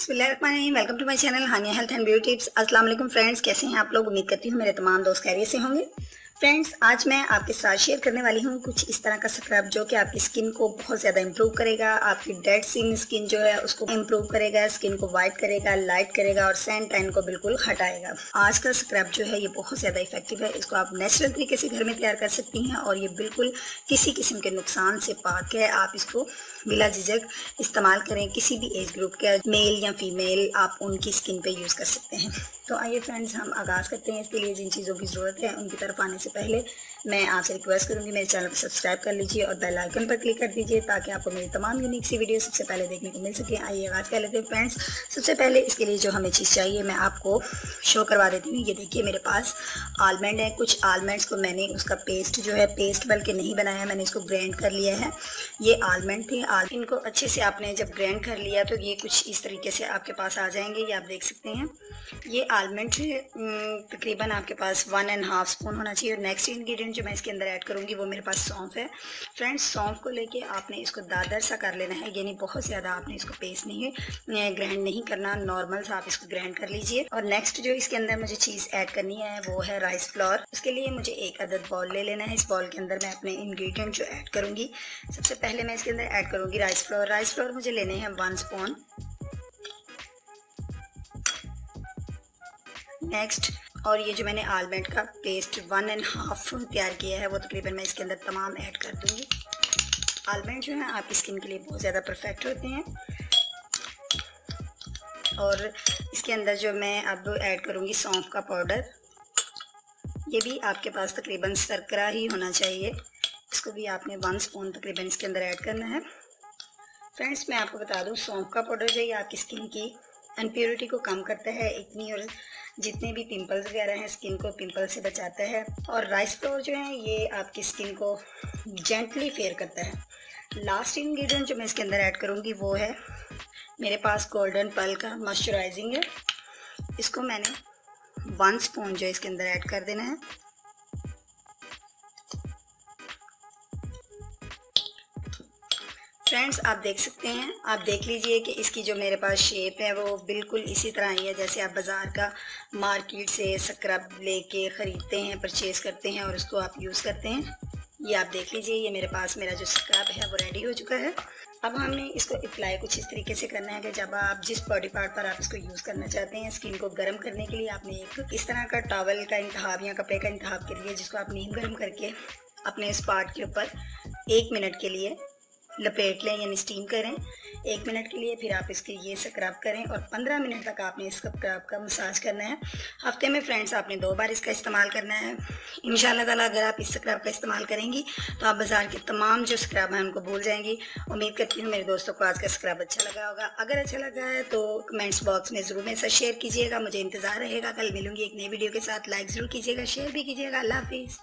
बिस्मिल्लाहिर्रहमानिर्रहीम। Welcome to my channel Hania health and beauty tips. अस्सलाम वालेकुम फ्रेंड्स, कैसे हैं आप लोग? उम्मीद करती हूँ मेरे तमाम दोस्त खैरियत से होंगे। फ्रेंड्स, आज मैं आपके साथ शेयर करने वाली हूँ कुछ इस तरह का स्क्रब जो कि आपकी स्किन को बहुत ज़्यादा इंप्रूव करेगा। आपकी डेड स्किन जो है उसको इंप्रूव करेगा, स्किन को वाइट करेगा, लाइट करेगा और सैन टैन को बिल्कुल हटाएगा। आज का स्क्रब जो है ये बहुत ज़्यादा इफेक्टिव है। इसको आप नेचुरल तरीके से घर में तैयार कर सकती हैं और ये बिल्कुल किसी किस्म के नुकसान से पाक है। आप इसको बिला झिझक इस्तेमाल करें। किसी भी एज ग्रुप के मेल या फीमेल आप उनकी स्किन पे यूज़ कर सकते हैं। तो आइए फ्रेंड्स, हम आगाज़ करते हैं। इसके लिए जिन चीज़ों की ज़रूरत है उनकी तरफ आने से पहले मैं आपसे रिक्वेस्ट करूंगी मेरे चैनल को सब्सक्राइब कर लीजिए और बेल आइकन पर क्लिक कर दीजिए ताकि आपको मेरी तमाम यूनिक सी वीडियो सबसे पहले देखने को मिल सके। आइए आगाज़ कर लेते हैं फ्रेंड्स। सबसे पहले इसके लिए जो हमें चीज़ चाहिए मैं आपको शो करवा देती हूँ। ये देखिए मेरे पास आलमंड है। कुछ आलमंड्स को मैंने उसका पेस्ट जो है, पेस्ट बल्कि नहीं बनाया, मैंने इसको ग्राइंड कर लिया है। ये आलमंड थे। इनको अच्छे से आपने जब ग्राइंड कर लिया तो ये कुछ इस तरीके से आपके पास आ जाएंगे। ये आप देख सकते हैं। ये आलमंड तकरीबन आपके पास 1.5 स्पून होना चाहिए। और नेक्स्ट इंग्रेडिएंट जो मैं इसके अंदर ऐड करूँगी वो मेरे पास सौंफ है। फ्रेंड्स, सौंफ को लेके आपने इसको दादर सा कर लेना है, यानी बहुत ज़्यादा आपने इसको पेस्ट नहीं ग्राइंड नहीं करना, नॉर्मल सा आप इसको ग्राइंड कर लीजिए। और नेक्स्ट जो इसके अंदर मुझे चीज़ ऐड करनी है वो है राइस फ्लोर। उसके लिए मुझे 1 अदद बॉल ले लेना है। इस बॉल के अंदर मैं अपने इंग्रेडिएंट जो ऐड करूँगी, सबसे पहले मैं इसके अंदर ऐड करूँगी राइस फ्लोर। राइस फ्लोर मुझे लेने हैं 1 स्पून। नेक्स्ट, और ये जो मैंने आलमंड का पेस्ट 1.5 तैयार किया है वो तकरीबन मैं इसके अंदर तमाम ऐड कर दूंगी। आलमंड जो है आपकी स्किन के लिए बहुत ज़्यादा परफेक्ट होते हैं। और इसके अंदर जो मैं अब ऐड करूंगी सौंफ का पाउडर। ये भी आपके पास तकरीबन शर्करा ही होना चाहिए। इसको भी आपने 1 स्पून तकरीबन इसके अंदर ऐड करना है। फ्रेंड्स, मैं आपको बता दूँ सौंफ का पाउडर जो है आपकी स्किन की इम्प्योरिटी को कम करता है इतनी, और जितने भी पिंपल्स वगैरह हैं स्किन को पिंपल से बचाता है। और राइस फ्लोर जो है ये आपकी स्किन को जेंटली फेयर करता है। लास्ट इंग्रेडिएंट जो मैं इसके अंदर ऐड करूँगी वो है मेरे पास गोल्डन पर्ल का मॉइस्चराइजिंग है। इसको मैंने 1 स्पून जो इसके अंदर ऐड कर देना है। फ्रेंड्स, आप देख सकते हैं, आप देख लीजिए कि इसकी जो मेरे पास शेप है वो बिल्कुल इसी तरह ही है जैसे आप बाज़ार का मार्केट से स्क्रब लेके ख़रीदते हैं, परचेज़ करते हैं और उसको आप यूज़ करते हैं। ये आप देख लीजिए, ये मेरे पास मेरा जो स्क्रब है वो रेडी हो चुका है। अब हमने इसको अप्लाई कुछ इस तरीके से करना है कि जब आप जिस बॉडी पार्ट पर आप इसको यूज़ करना चाहते हैं, स्किन को गर्म करने के लिए आपने एक इस तरह का टॉवल का इंतखाब या कपड़े का इंतखाब करिए जिसको आप नीम गर्म करके अपने इस पार्ट के ऊपर 1 मिनट के लिए लपेट लें, यानी स्टीम करें 1 मिनट के लिए। फिर आप इसके ये स्क्रब करें और 15 मिनट तक आपने इस स्क्रब का मसाज करना है। हफ्ते में फ्रेंड्स आपने 2 बार इसका इस्तेमाल करना है। इंशाल्लाह ताला अगर आप इस स्क्रब का इस्तेमाल करेंगी तो आप बाज़ार के तमाम जो स्क्रब हैं उनको भूल जाएंगी। उम्मीद करती हूँ मेरे दोस्तों को आज का स्क्रब अच्छा लगा होगा। अगर अच्छा लगा है तो कमेंट्स बॉक्स में ज़रूर मेरे साथ शेयर कीजिएगा। मुझे इंतज़ार रहेगा। कल मिलूंगी एक नई वीडियो के साथ। लाइक ज़रूर कीजिएगा, शेयर भी कीजिएगा। अल्लाह हाफिज़।